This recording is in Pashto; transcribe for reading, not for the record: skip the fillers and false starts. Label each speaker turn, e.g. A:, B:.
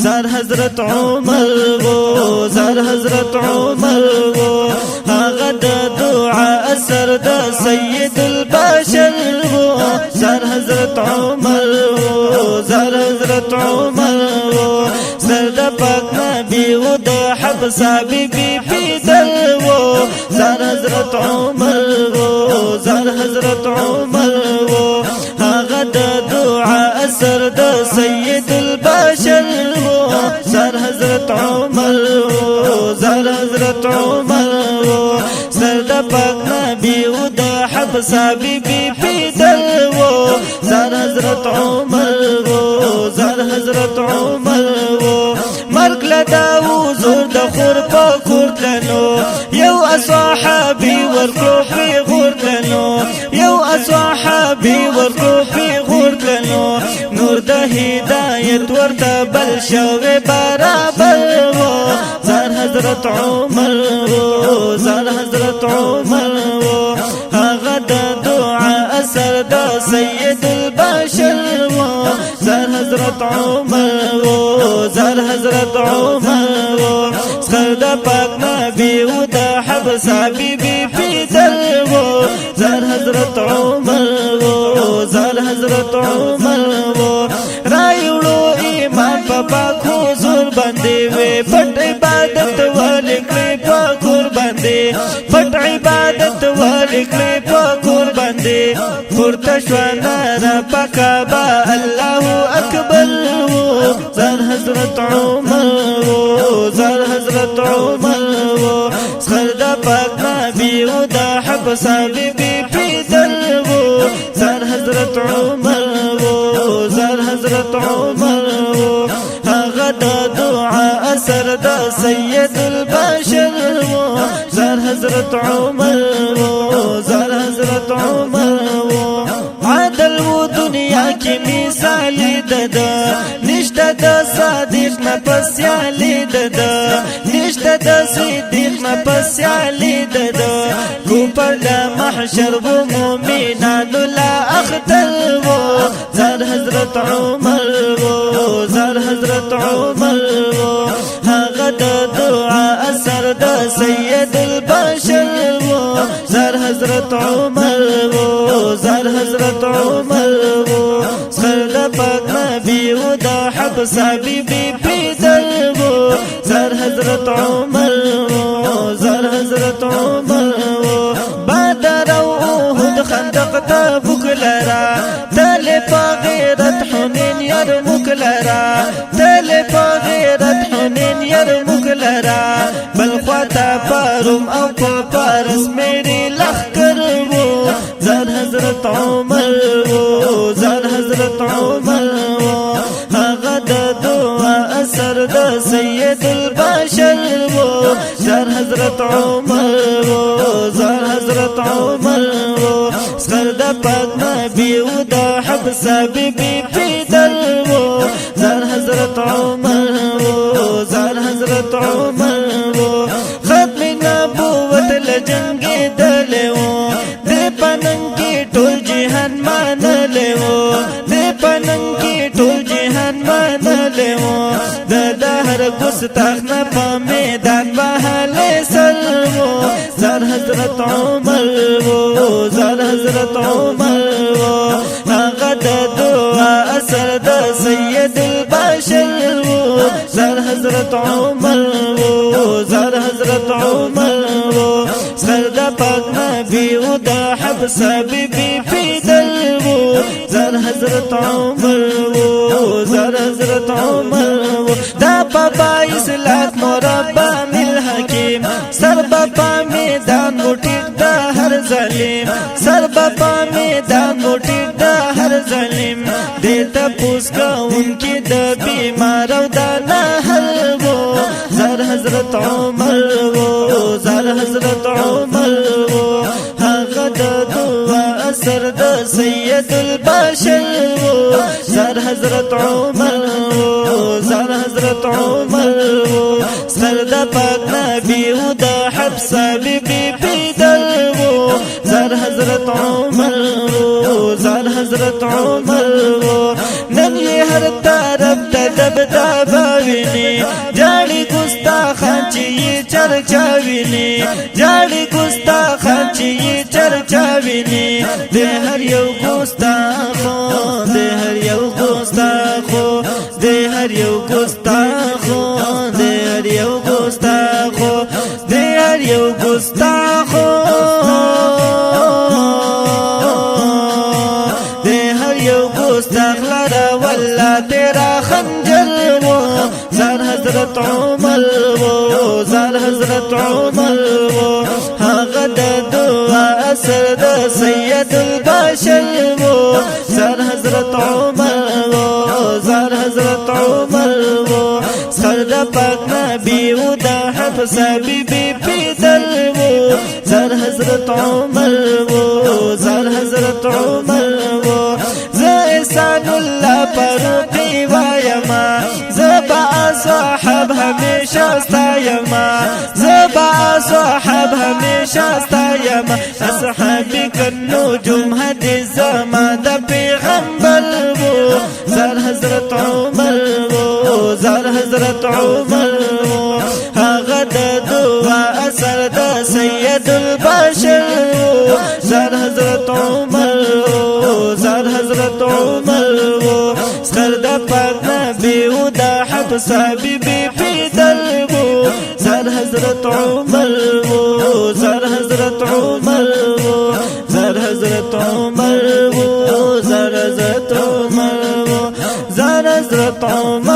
A: زار حضرت عمر و زار حضرت عمر و هغه د دعا اثر د سید البشر و زار حضرت عمر و زار حضرت عمر و سر د پاک نبی و د حفصه بی بی پیدل و زار حضرت عمر و زار حضرت عمر و هغه د دعا اثر د سید البشر و زار حضرت عمر و زار حضرت عمر و سر د پاک نبی و د حفصه بی بی پیدل و زار حضرت عمر و زار حضرت عمر و مرګ لدا و زور د خور په کورتلنو یو اصحابي ورکو په غورتلنو یو اصحابي ورکو په غورتلنو نور د هدایت ورته بل شوه برابر و زار حضرت عمر و زار حضرت عمر و هغه د دعا اثر د سید البشر و زار حضرت عمر و زار حضرت عمر و سخر د پاک نبی و د حفصه بی بی پیدل و زار حضرت عمر و زار حضرت عمر و رایوړو ایمان په پاک حضور باندې وې پټ عبادت ولیکلې په کور باندې پټ عبادت ولیکلې په کور باندې پورته شو ناره پکابا الله اکبر و زار حضرت عمر و زار حضرت عمر و سخر د پاک نبی و د حفصه بی بی پیدل و زار حضرت عمر و زار حضرت عمر و هغه د دعا اثر د سید البشر و زار حضرت عمر و زار حضرت عمر و عدل و دنیا کی مثال ددا نشته د صادق نه پسیالی ددا نشته د صدیق نه پسیالی ددا کو پر د محشر و مومنانو لا اختر و زار حضرت عمر و زار حضرت عمر و هغه د دعا اثر د سید البشر و زار حضرت عمر و زار حضرت عمر و سخر د پاک نبی و د حفصه بی بی پیدل و زار حضرت عمر و زار حضرت عمر و بدر او احد خندق تبوک لرا تل پا غیرت حنین یرموک لرا تل پا غیرت حنین یرموک لرا بل خواتا پاروم او پا پارس میری لخکر و زار حضرت عمر و زار حضرت عمر و هغه د دعا اثر د سید البشر و زار حضرت عمر و زار حضرت عمر و سخر د پاک نبی و د حفصه بی بی پیدل و زار حضرت عمر و زار حضرت عمر و ختم نبوت لجنگ دلو دے پننگ کی ټول جهان مانلو دے پننگ کی ټول جهان مانلو د هر ګستاخ نه په میدان بهاله سلمو زار حضرت عمر و زار حضرت عمر و هغه د دعا اثر د سید البشر و زار حضرت عمر و زار حضرت عمر و سخر د پاک نبی و د حفصه بی بی پیدل و زار حضرت عمر و زار حضرت عمر و دا پاپا اسلات مربان الحکیم سر بپا میدان مٹیک دا ہر ظالم سر بپا میدان مٹیک دا ہر ظالم دیتا پوس کا ان کی دا بیمار و دا نہر وہ زار حضرت عمر و زار حضرت عمر و هغه د دعا اثر د سید البشر و زار حضرت عمر و زار حضرت عمر و سر د پاک نبی و د حفصه بی بی پیدل و زار حضرت عمر و زار حضرت عمر و نن هر طرف ته دبدبه ویني جاړي ګستاخان چې یې چرچا ویني جاړي ګستاخان چې یې چرچا ویني د هر یو ګستاخو د هر یو ګستاخو د هر یو ګستاخو د هر یو ګستاخو د هر یو ګستاخو د هر یو ګستاخ لره والله تیرا خنجر و زار حضرت عمر و زار حضرت عمر و هغه د دعا اثر د سید البشر و زار حضرت عمر و زار حضرت عمر و سر پاک نبی و د حفص بی بی پیدل و زار حضرت عمر و زار حضرت عمر و زیسان اللہ پر قیوایما زبا صاحب ہمیشہ ستایما زبا صاحب ہمیشہ ستایما اصحابی کنجوم حدیث زمان دا پیغمبر وہ زار حضرت عمر وہ زار حضرت عمر وہ آغد دعا اثر دا سید البشر وہ زار حضرت عمر وہ زار حضرت عمر وہ سرد پاک نبی و دا حفصہ بی بی پیدل وہ زار حضرت عمر وہ زار حضرت عمر وہ زار حضرت عمر وہ زار حضرت عمر وہ زار حضرت عمر